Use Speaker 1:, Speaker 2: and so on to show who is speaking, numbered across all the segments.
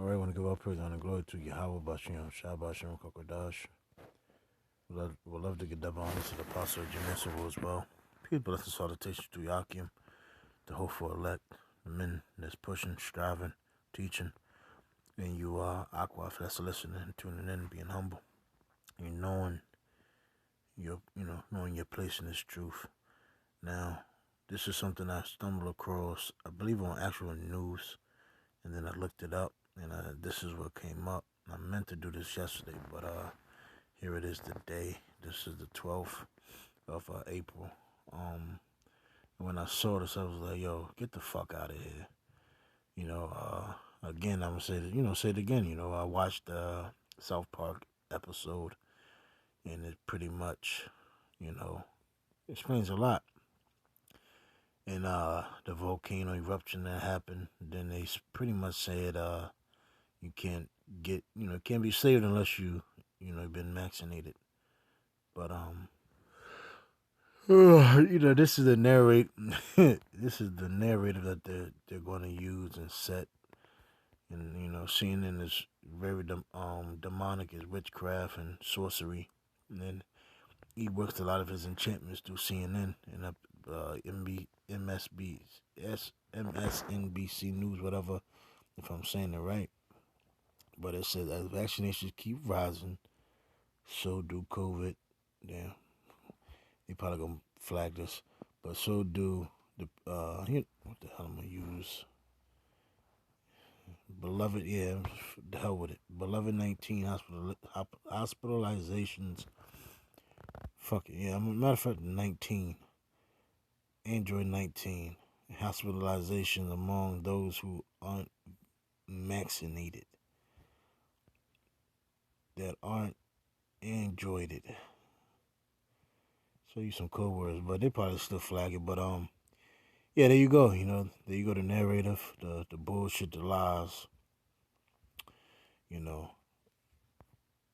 Speaker 1: All right, I want to give all praise and glory to Yahweh Bashem, Shabbat Kokodash. We'd love to get double honor to the Apostle Jerusalem as well. Peace, blessings, salutations to Yakim, the hopeful elect, the men that's pushing, striving, teaching, and you are Aqua that's listening, tuning in, being humble, and knowing knowing your place in this truth. Now, this is something I stumbled across, I believe, on actual news, and then I looked it up, and this is what came up. I meant to do this yesterday, but here it is today. This is the 12th of April. When I saw this, I was like, "Yo, get the fuck out of here!" Again, I'm gonna say it. Say it again. I watched the South Park episode, and it pretty much, explains a lot. And the volcano eruption that happened, then they pretty much said, you can't can't be saved unless you've been vaccinated. But this is the this is the narrative that they're going to use and set, and CNN is very demonic as witchcraft and sorcery, and then he works a lot of his enchantments through CNN and MSNBC News, whatever, if I'm saying it right. But it says as vaccinations keep rising, so do COVID. Damn, they probably gonna flag this, but so do the what the hell am I gonna use? Beloved, yeah, the hell with it. Beloved 19 hospitalizations. Fuck it, yeah. Matter of fact, 19. Android 19 hospitalizations among those who aren't vaccinated, that aren't androided. So use some code words, but they probably still flag it. But yeah, there you go. There you go. The narrative, the bullshit, the lies.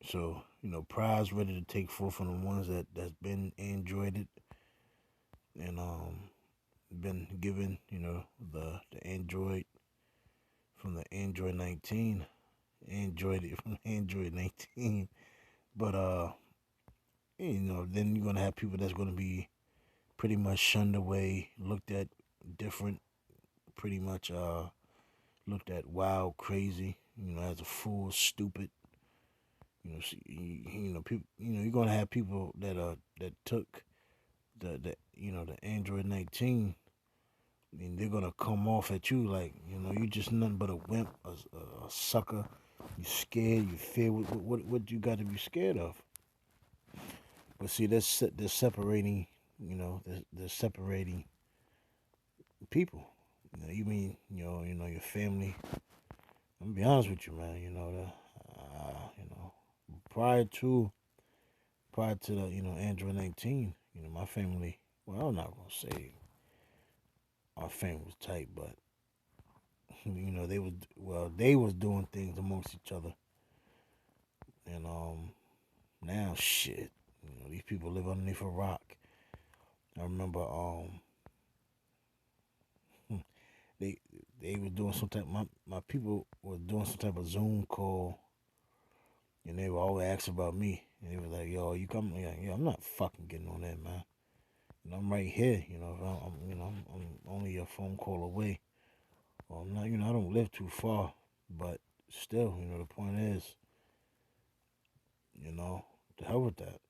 Speaker 1: So prize ready to take forth from the ones that's been androided and been given the android from the Android 19, android from Android 19. But then you're gonna have people that's gonna be pretty much shunned away, looked at different, pretty much looked at wild, crazy, as a fool, stupid. People. You're gonna have people that took the Android 19. I mean, they're gonna come off at you like you just nothing but a wimp, a sucker. You scared, you fear. What you got to be scared of? But see, they're separating. They're separating people. You mean your family. I'm gonna be honest with you, man. Prior to the Android 19, my family. Well, I'm not gonna say our family was tight, but they was doing things amongst each other, and now shit, these people live underneath a rock. I remember they were doing some type. My people were doing some type of Zoom call, and they were always asking about me. And they were like, "Yo, you coming?" Yeah, I'm not fucking getting on that, man. I'm right here. I'm only a phone call away. Well, I'm not. I don't live too far, but still, the point is, to hell with that.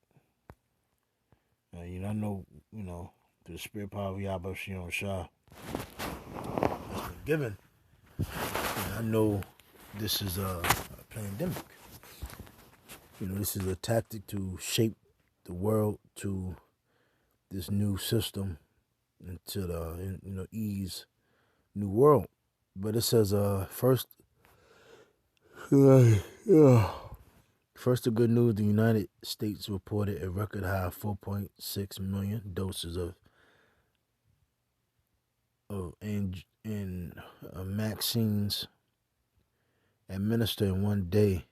Speaker 1: I know, through the spirit power of Yahweh Shion Shah, that's been given. And I know this is a pandemic. This is a tactic to shape the world to this new system into the ease new world. But it says first first the good news, the United States reported a record high 4.6 million doses of vaccines administered in one day.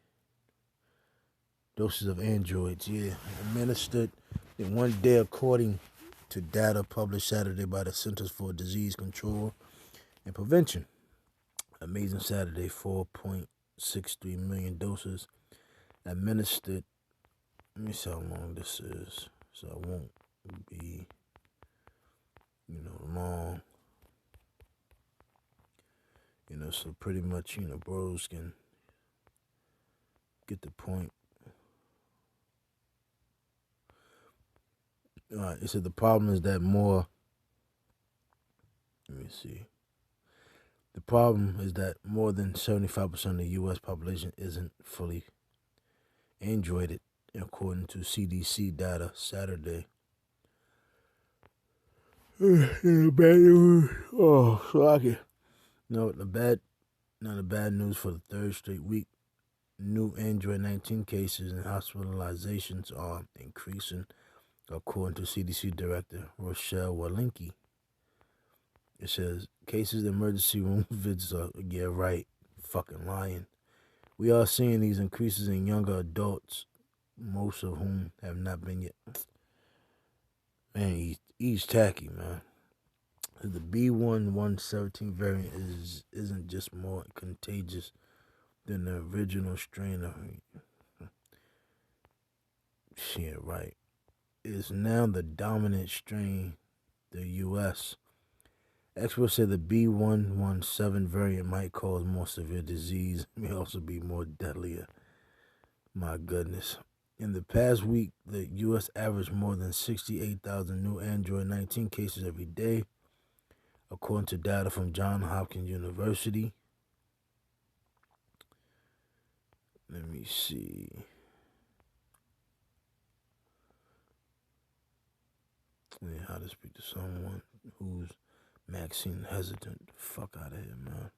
Speaker 1: Doses of androids, administered in one day according to data published Saturday by the Centers for Disease Control and Prevention. Amazing Saturday, 4.6 1.63 million doses administered. Let me see how long this is, so I won't be, long. So pretty much, bros can get the point. All right, it said the problem is that more. Let me see. The problem is that more than 75% of the U.S. population isn't fully Androided, according to CDC data Saturday. Bad news. Oh, so I can. No, the bad news for the third straight week. New Android 19 cases and hospitalizations are increasing, according to CDC Director Rochelle Walensky. It says cases in emergency room visits are, yeah, right, fucking lying. We are seeing these increases in younger adults, most of whom have not been yet. Man, he's tacky, man. The B.1.1.17 variant isn't just more contagious than the original strain of shit, right? It's now the dominant strain, the U.S. Experts say the B.1.1.7 variant might cause more severe disease, may also be more deadlier. My goodness. In the past week, the U.S. averaged more than 68,000 new Android 19 cases every day, according to data from Johns Hopkins University. Let me see. How to speak to someone who's vaccine hesitant. Fuck out of here, man.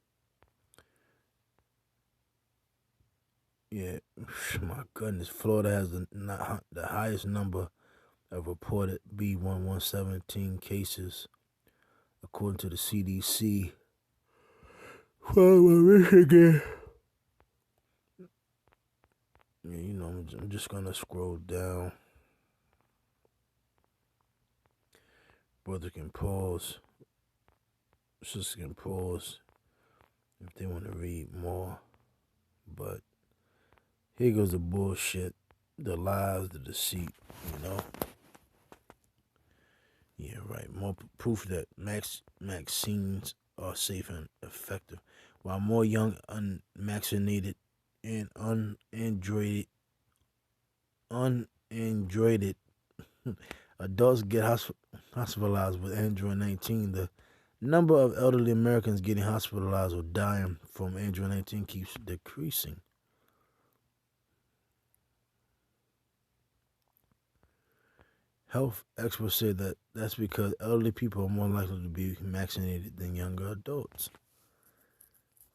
Speaker 1: Yeah, my goodness. Florida has the highest number of reported B.1.1.17 cases, according to the CDC. Michigan. Yeah, I'm just gonna scroll down. Brother can pause. Sister can pause if they want to read more. But here goes the bullshit, the lies, the deceit, Yeah, right. More proof that vaccines are safe and effective. While more young, unvaccinated, and unandroided adults get hospitalized with Android 19, the number of elderly Americans getting hospitalized or dying from Android 19 keeps decreasing. Health experts say that that's because elderly people are more likely to be vaccinated than younger adults.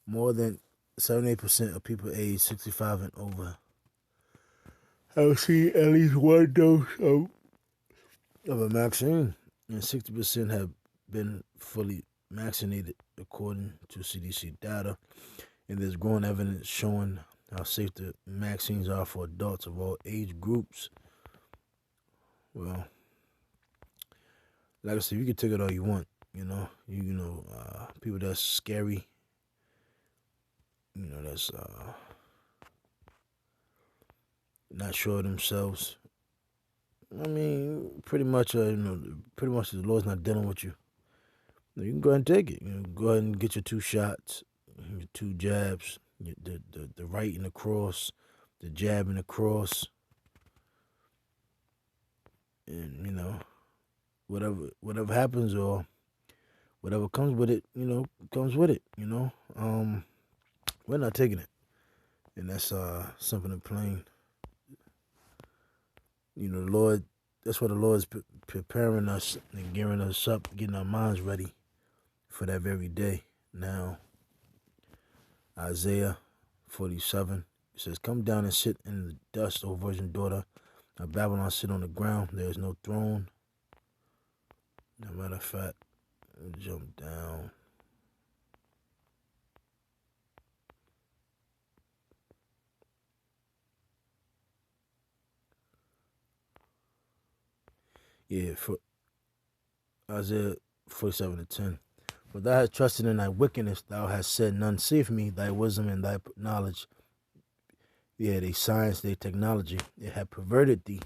Speaker 1: More than 78% of people aged 65 and over have seen at least one dose of a vaccine, and 60% have been fully vaccinated, according to CDC data. And there's growing evidence showing how safe the vaccines are for adults of all age groups. Well, like I said, you can take it all you want, people that's scary, that's not sure of themselves. I mean, pretty much the Lord's not dealing with you. You can go ahead and take it. Go ahead and get your 2 shots, your 2 jabs, the right and the cross, the jab and the cross, and whatever happens or whatever comes with it, comes with it. We're not taking it, and that's simple and plain. The Lord. That's what the Lord is preparing us and gearing us up, getting our minds ready for that very day. Now, Isaiah 47, it says, "Come down and sit in the dust, O virgin daughter of Babylon, sit on the ground. There is no throne." As a matter of fact, jump down. Yeah, for Isaiah 47:10. But thou hast trusted in thy wickedness, thou hast said, none seeth me, thy wisdom and thy knowledge, yeah, they science, they technology, it had perverted thee.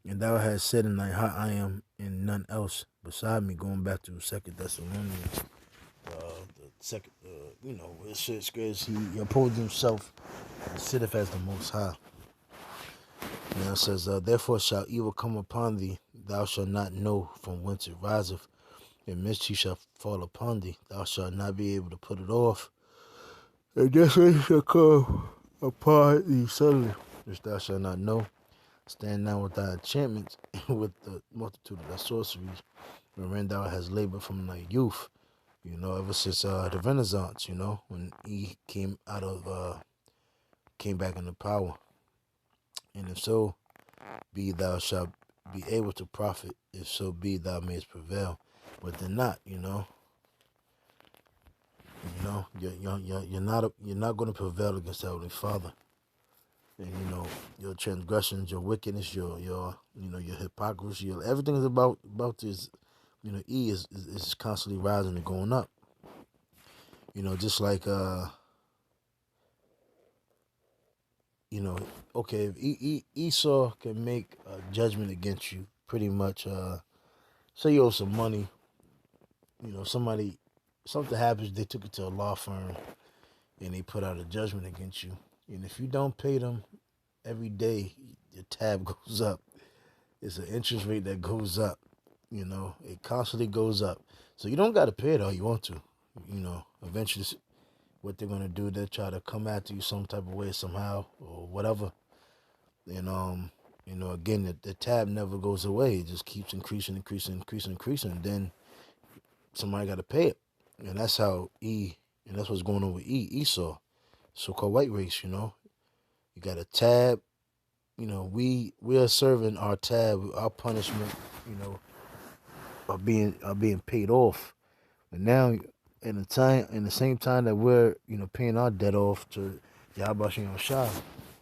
Speaker 1: And thou hast said in thy heart, I am and none else beside me. Going back to Second Thessalonians, the second, it says, because he opposed himself and sitteth as the Most High. Now it says, therefore shall evil come upon thee, thou shalt not know from whence it riseth, and mischief shall fall upon thee, thou shalt not be able to put it off. And desolation shall come upon thee suddenly, which thou shalt not know. Stand now with thy enchantments, and with the multitude of thy sorceries, wherein thou hast labored from thy youth, ever since the Renaissance, when he came back into power. And if so be thou shalt be able to profit, if so be thou mayest prevail. But then not, you're not going to prevail against the Heavenly Father. And your transgressions, your wickedness, your hypocrisy, everything is about this. E is constantly rising and going up. Just like okay, if Esau can make a judgment against you, pretty much. Say you owe some money. Something happens. They took it to a law firm, and they put out a judgment against you. And if you don't pay them every day, your tab goes up. It's an interest rate that goes up. It constantly goes up. So you don't got to pay it all you want to. Eventually, what they're gonna do, they'll try to come after you some type of way, somehow, or whatever. And again, the tab never goes away. It just keeps increasing. And then somebody got to pay it, and that's how and that's what's going on with Esau, so-called white race. You got a tab. We are serving our tab, our punishment. Are being paid off, and now in the same time that we're paying our debt off to Yahweh Shem Shah,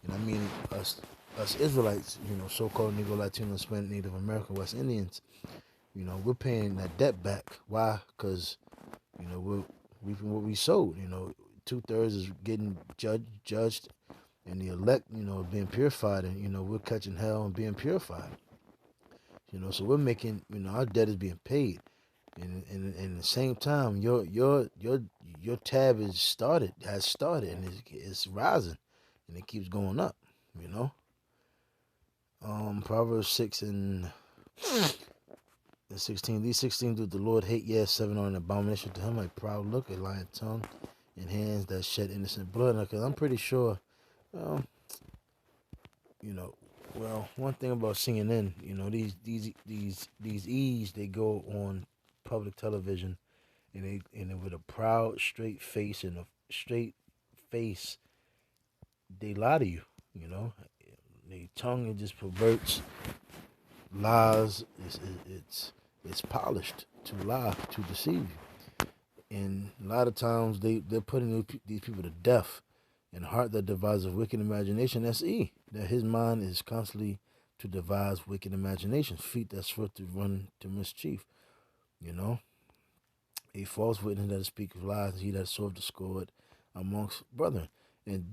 Speaker 1: and I mean us Israelites, so-called Negro, Latino, Hispanic, Native American, West Indians, we're paying that debt back. Why? Because we're reaping what we sowed. 2/3 is getting judged, and the elect, being purified, and we're catching hell and being purified. So we're making, our debt is being paid, and at the same time, your tab has started, and it's rising, and it keeps going up. Proverbs 6:16. These 16 do the Lord hate, yes, 7 are an abomination to him, a proud look, a lying tongue, and hands that shed innocent blood. Because I'm pretty sure, one thing about CNN, these E's, they go on public television, and with a proud, straight face and a straight face, they lie to you. Their tongue, it just perverts, lies. It's polished to lie, to deceive you. And a lot of times they're putting these people to death. And heart that devises wicked imagination, that's E. That his mind is constantly to devise wicked imaginations. Feet that swift to run to mischief. A false witness that speaketh lies, he that soweth discord amongst brethren. And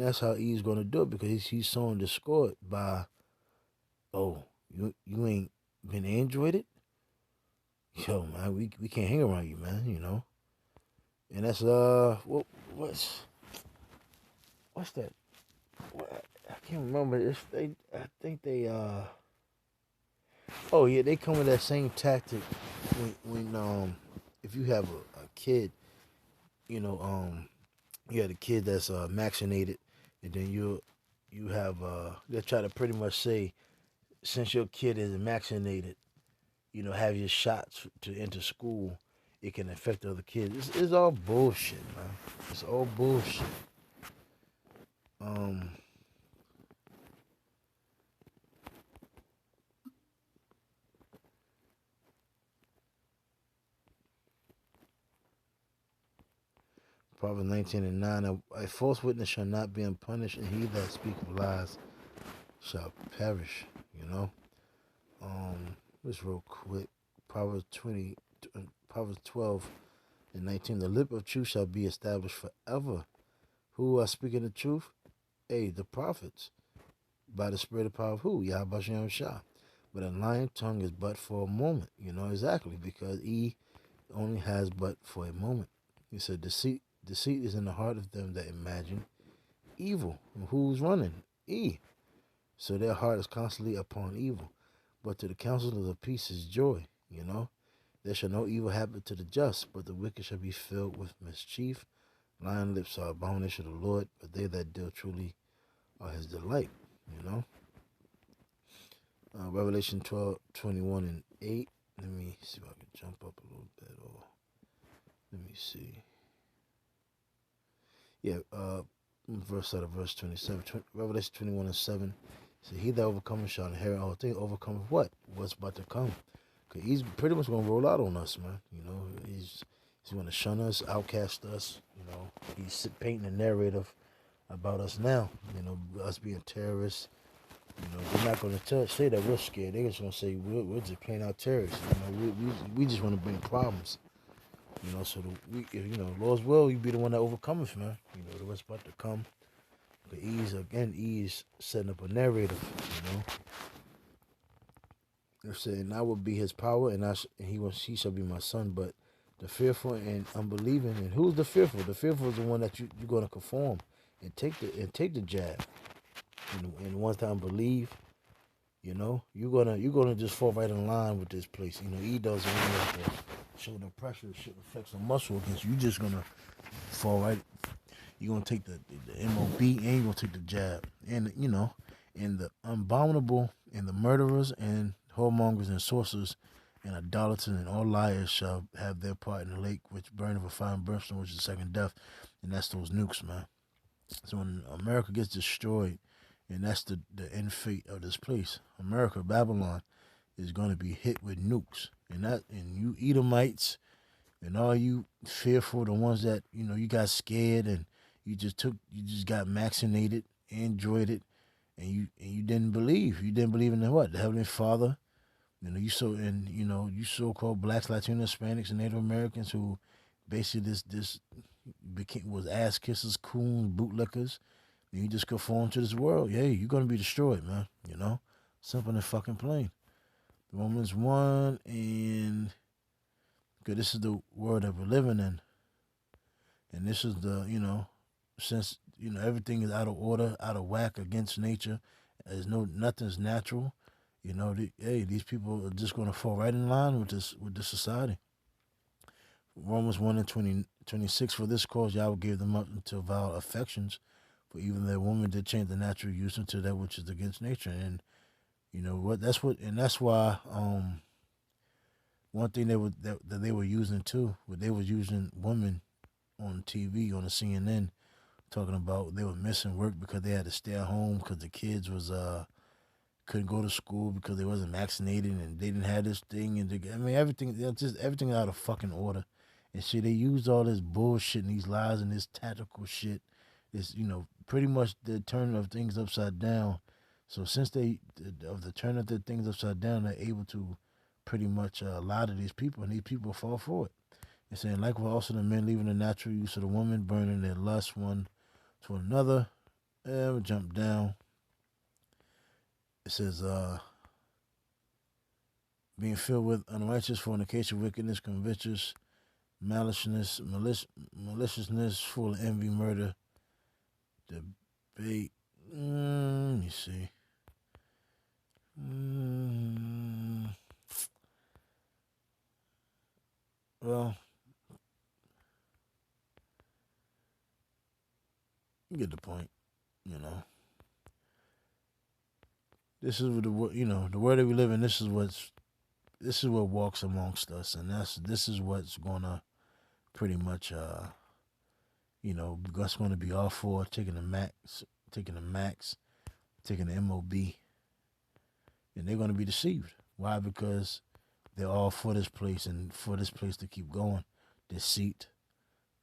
Speaker 1: that's how E's gonna do it, because he's sowing discord by, oh, you ain't been androided? Yo, man, we can't hang around you, man, And that's what's that? I can't remember. I think they oh yeah, they come with that same tactic when if you have a kid, you have a kid that's vaccinated, and then you have they try to pretty much say, since your kid is vaccinated, have your shots to enter school, it can affect other kids. It's all bullshit, man. It's all bullshit. Proverbs 19:9, a false witness shall not be unpunished, and he that speaketh lies shall perish. Just real quick, Proverbs Proverbs 12:19. The lip of truth shall be established forever. Who are speaking the truth? Hey, the prophets. By the spirit of power of who? Yahweh Shem Shah. But a lying tongue is but for a moment. You know exactly, because he only has but for a moment. He said, deceit is in the heart of them that imagine evil. And who's running? E. So their heart is constantly upon evil. But to the counsel of the peace is joy, you know. There shall no evil happen to the just, but the wicked shall be filled with mischief. Lying lips are abomination of the Lord, but they that deal truly are his delight, you know. Revelation 12:21-8. Let me see if I can jump up a little bit. Or let me see. Yeah, verse 27. Revelation 21:7. So he that overcometh shall inherit all things. Overcometh what? What's about to come? Cause he's pretty much gonna roll out on us, man. You know, he's gonna shun us, outcast us. You know, he's painting a narrative about us now. You know, us being terrorists. You know, they're not gonna say that we're scared. They're just gonna say we're just plain out terrorists. You know, we just want to bring problems. You know, so if you know, Lord's will, you be the one that overcometh, man. You know, what's about to come. The ease setting up a narrative. You know. They're saying, I will be his power, and he shall be my son. But the fearful and unbelieving, and who's the fearful? The fearful is the one that you're going to conform and take the jab. And once time believe, you know, you're gonna just fall right in line with this place. You know, he doesn't really have to show the pressure, should affect some muscle against you. Just gonna fall right. You're gonna take the MOB and you're gonna take the jab, and you know, and the abominable and the murderers and whoremongers and sorcerers and idolaters and all liars shall have their part in the lake which burneth with fire and brimstone, which is the second death, and that's those nukes, man. So when America gets destroyed, and that's the end fate of this place, America, Babylon, is going to be hit with nukes, and you Edomites and all you fearful, the ones that you know you got scared and you just got vaccinated, enjoyed it, and you didn't believe. You didn't believe in the Heavenly Father. You know, you so-called blacks, Latinos, Hispanics, and Native Americans who basically was ass kissers, coons, bootlickers, and you just conform to this world. Yeah, you're gonna be destroyed, man. You know, simple and fucking plain. Romans 1 and good. This is the world that we're living in, and this is since everything is out of order, out of whack, against nature. Nothing's natural. You know, these people are just going to fall right in line with this society. Romans 1 and 26. For this cause Yahweh gave them up into vile affections, for even their women did change the natural use into that which is against nature. And you know what? That's why one thing that they were using too, they were using women on TV on the CNN talking about they were missing work because they had to stay at home because the kids was couldn't go to school because they wasn't vaccinated and they didn't have this thing everything out of fucking order. And shit, they used all this bullshit and these lies and this tactical shit. This pretty much the turning of things upside down. So since the turn of the things upside down, they're able to pretty much lie to these people, and these people fall for it. It's saying, likewise also the men leaving the natural use of the woman, burning their lust one to another. We'll jump down. It says, being filled with unrighteous fornication, wickedness, covetousness, maliciousness, full of envy, murder, debate. Let me see. Well, you get the point. You know, this is what the world that we live in. This is what walks amongst us, and this is what's gonna pretty much that's gonna be all for taking the max, taking the MOB, and they're gonna be deceived. Why? Because they're all for this place and for this place to keep going. Deceit,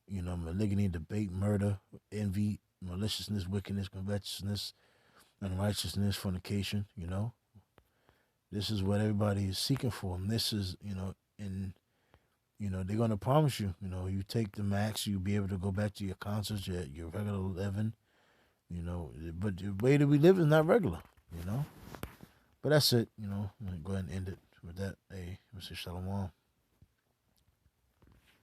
Speaker 1: malignity, debate, murder, envy, maliciousness, wickedness, covetousness, unrighteousness, fornication. This is what everybody is seeking for. And this is, and You know, they're gonna promise you. You know, you take the max, you'll be able to go back to your concerts, your regular living. You know, but the way that we live is not regular. You know, but that's it. You know, I'm gonna go ahead and end it with that. Hey, Mr. Shalom.